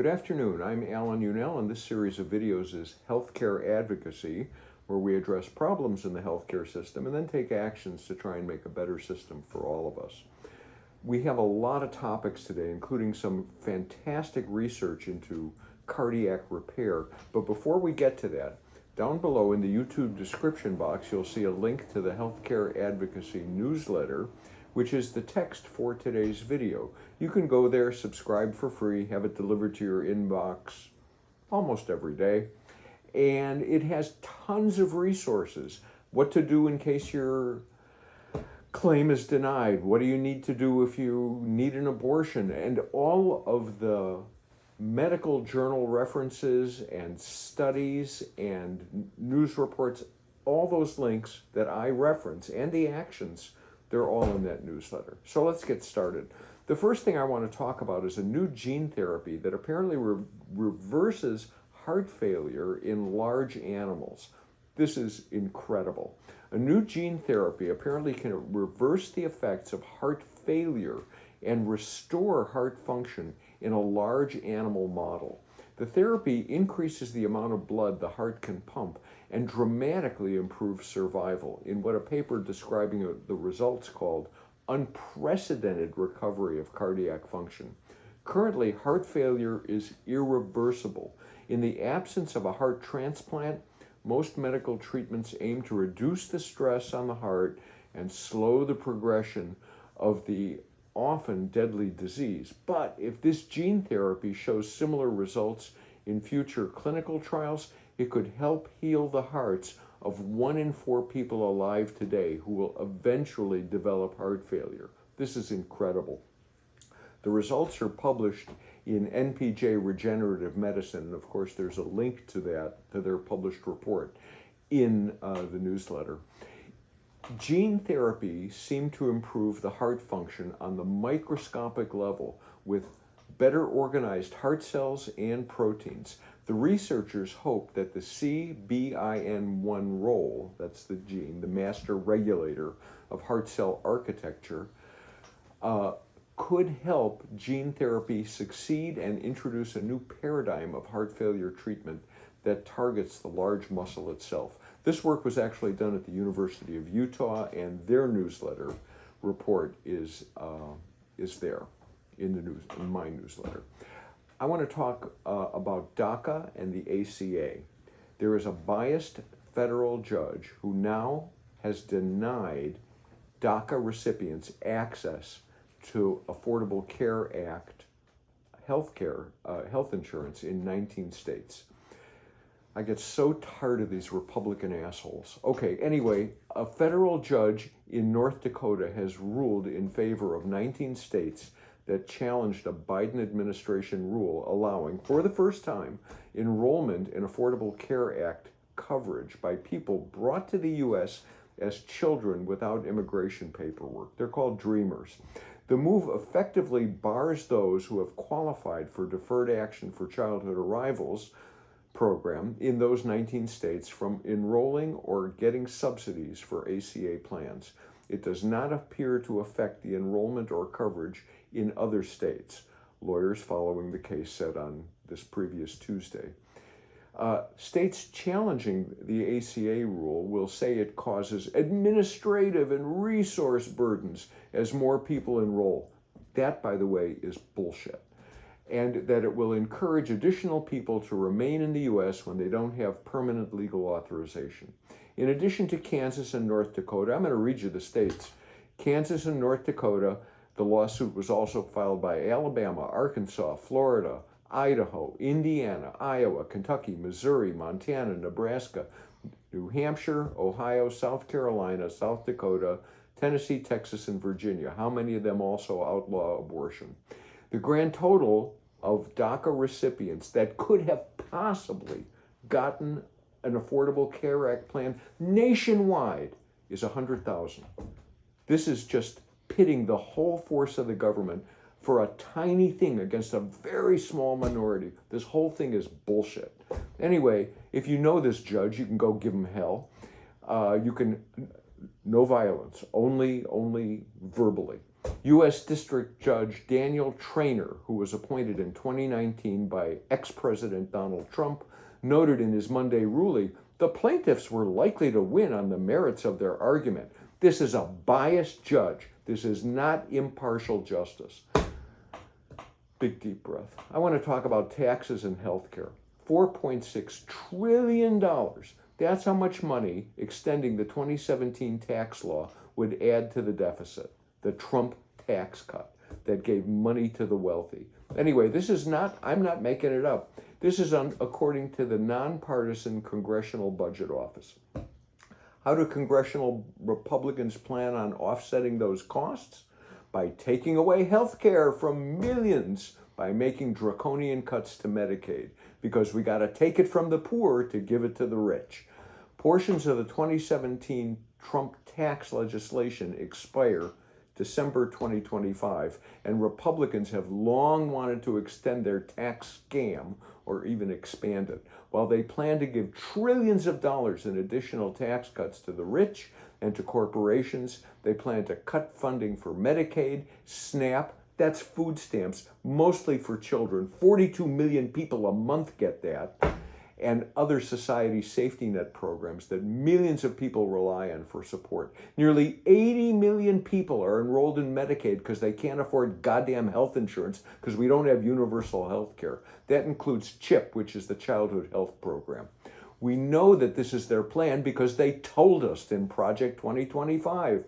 Good afternoon, I'm Alan Unell, and this series of videos is Healthcare Advocacy, where we address problems in the healthcare system and then take actions to try and make a better system for all of us. We have a lot of topics today, including some fantastic research into cardiac repair, but before we get to that, down below in the YouTube description box, you'll see a link to the Healthcare Advocacy newsletter, which is the text for today's video. You can go there, subscribe for free, have it delivered to your inbox almost every day. And it has tons of resources. What to do in case your claim is denied. What do you need to do if you need an abortion? And all of the medical journal references and studies and news reports, all those links that I reference and the actions, they're all in that newsletter. So let's get started. The first thing I want to talk about is a new gene therapy that apparently reverses heart failure in large animals. This is incredible. A new gene therapy apparently can reverse the effects of heart failure and restore heart function in a large animal model. The therapy increases the amount of blood the heart can pump and dramatically improves survival in what a paper describing the results called unprecedented recovery of cardiac function. Currently, heart failure is irreversible. In the absence of a heart transplant, most medical treatments aim to reduce the stress on the heart and slow the progression of the often deadly disease. But if this gene therapy shows similar results in future clinical trials, it could help heal the hearts of 1 in 4 people alive today who will eventually develop heart failure. This is incredible. The results are published in NPJ Regenerative Medicine, and of course there's a link to that, to their published report in the newsletter. Gene therapy seemed to improve the heart function on the microscopic level with better organized heart cells and proteins. The researchers hope that the CBIN1 role, that's the gene, the master regulator of heart cell architecture, could help gene therapy succeed and introduce a new paradigm of heart failure treatment that targets the large muscle itself. This work was actually done at the University of Utah, and their newsletter report is there in my newsletter. I want to talk about DACA and the ACA. There is a biased federal judge who now has denied DACA recipients access to Affordable Care Act health insurance in 19 states. I get so tired of these Republican assholes. Okay, anyway, a federal judge in North Dakota has ruled in favor of 19 states that challenged a Biden administration rule allowing, for the first time, enrollment in Affordable Care Act coverage by people brought to the U.S. as children without immigration paperwork. They're called Dreamers. The move effectively bars those who have qualified for Deferred Action for Childhood Arrivals program in those 19 states from enrolling or getting subsidies for ACA plans. It does not appear to affect the enrollment or coverage in other states, lawyers following the case said on this previous Tuesday. States challenging the ACA rule will say it causes administrative and resource burdens as more people enroll. That, by the way, is bullshit. And that it will encourage additional people to remain in the U.S. when they don't have permanent legal authorization. In addition to Kansas and North Dakota, I'm going to read you the states. Kansas and North Dakota, the lawsuit was also filed by Alabama, Arkansas, Florida, Idaho, Indiana, Iowa, Kentucky, Missouri, Montana, Nebraska, New Hampshire, Ohio, South Carolina, South Dakota, Tennessee, Texas, and Virginia. How many of them also outlaw abortion? The grand total of DACA recipients that could have possibly gotten an Affordable Care Act plan nationwide is 100,000. This is just pitting the whole force of the government for a tiny thing against a very small minority. This whole thing is bullshit. Anyway, if you know this judge, you can go give him hell. You can, no violence, only verbally. U.S. District Judge Daniel Traynor, who was appointed in 2019 by ex-President Donald Trump, noted in his Monday ruling the plaintiffs were likely to win on the merits of their argument. This is a biased judge. This is not impartial justice. Big deep breath. I want to talk about taxes and healthcare. $4.6 trillion. That's how much money extending the 2017 tax law would add to the deficit. The Trump tax cut that gave money to the wealthy. Anyway, this is not, I'm not making it up. This is according to the nonpartisan Congressional Budget Office. How do congressional Republicans plan on offsetting those costs? By taking away health care from millions, by making draconian cuts to Medicaid, because we got to take it from the poor to give it to the rich. Portions of the 2017 Trump tax legislation expire December 2025, and Republicans have long wanted to extend their tax scam or even expand it. While they plan to give trillions of dollars in additional tax cuts to the rich and to corporations, they plan to cut funding for Medicaid, SNAP, that's food stamps, mostly for children. 42 million people a month get that, and other society safety net programs that millions of people rely on for support. Nearly 80 million people are enrolled in Medicaid because they can't afford goddamn health insurance because we don't have universal health care. That includes CHIP, which is the Childhood Health Program. We know that this is their plan because they told us in Project 2025.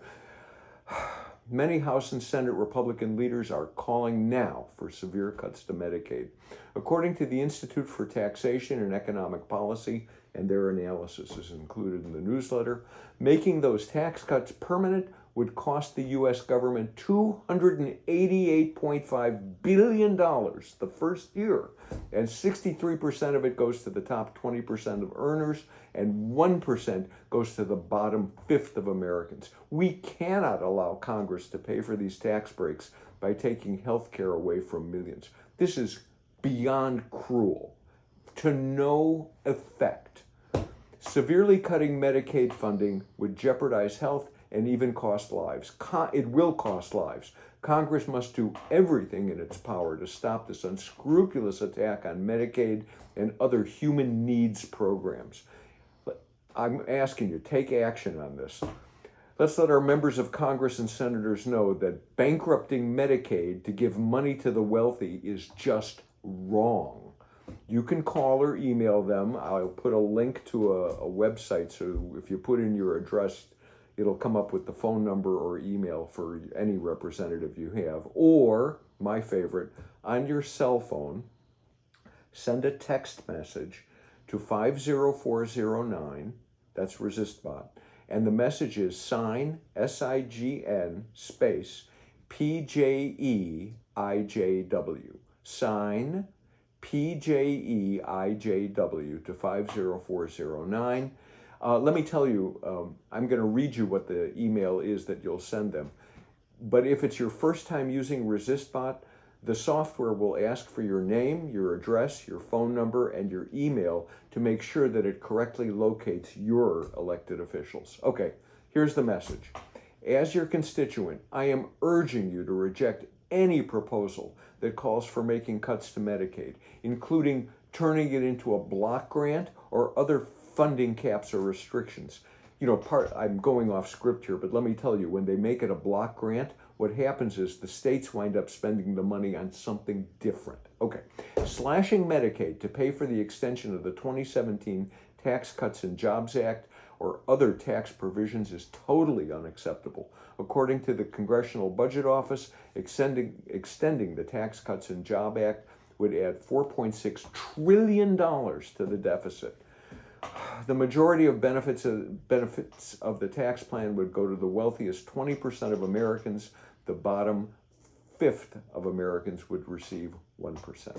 Many House and Senate Republican leaders are calling now for severe cuts to Medicaid. According to the Institute for Taxation and Economic Policy, and their analysis is included in the newsletter, making those tax cuts permanent would cost the U.S. government $288.5 billion the first year, and 63% of it goes to the top 20% of earners, and 1% goes to the bottom fifth of Americans. We cannot allow Congress to pay for these tax breaks by taking health care away from millions. This is beyond cruel, to no effect. Severely cutting Medicaid funding would jeopardize health and even cost lives. It will cost lives. Congress must do everything in its power to stop this unscrupulous attack on Medicaid and other human needs programs. I'm asking you, take action on this. Let's let our members of Congress and senators know that bankrupting Medicaid to give money to the wealthy is just wrong. You can call or email them. I'll put a link to a website, so if you put in your address, it'll come up with the phone number or email for any representative you have. Or, my favorite, on your cell phone, send a text message to 50409, that's ResistBot, and the message is sign, S-I-G-N, space, P-J-E-I-J-W. Sign, P-J-E-I-J-W to 50409. Let me tell you, I'm going to read you what the email is that you'll send them. But if it's your first time using ResistBot, the software will ask for your name, your address, your phone number, and your email to make sure that it correctly locates your elected officials. Okay, here's the message. As your constituent, I am urging you to reject any proposal that calls for making cuts to Medicaid, including turning it into a block grant or other funding caps or restrictions. You know, I'm going off script here, but let me tell you, when they make it a block grant, what happens is the states wind up spending the money on something different. Okay, slashing Medicaid to pay for the extension of the 2017 Tax Cuts and Jobs Act or other tax provisions is totally unacceptable. According to the Congressional Budget Office, extending the Tax Cuts and Jobs Act would add $4.6 trillion to the deficit. The majority of benefits of the tax plan would go to the wealthiest 20% of Americans. The bottom fifth of Americans would receive 1%.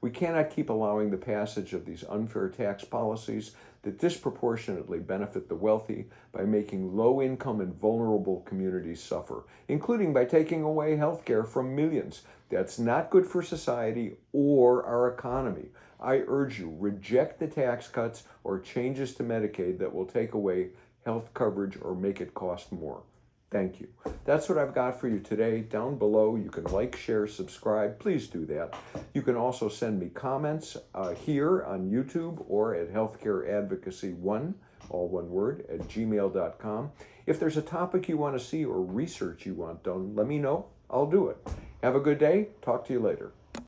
We cannot keep allowing the passage of these unfair tax policies that disproportionately benefit the wealthy by making low-income and vulnerable communities suffer, including by taking away health care from millions. That's not good for society or our economy. I urge you, reject the tax cuts or changes to Medicaid that will take away health coverage or make it cost more. Thank you. That's what I've got for you today. Down below, you can like, share, subscribe. Please do that. You can also send me comments here on YouTube or at healthcareadvocacy1, all one word, at gmail.com. If there's a topic you want to see or research you want done, let me know. I'll do it. Have a good day. Talk to you later.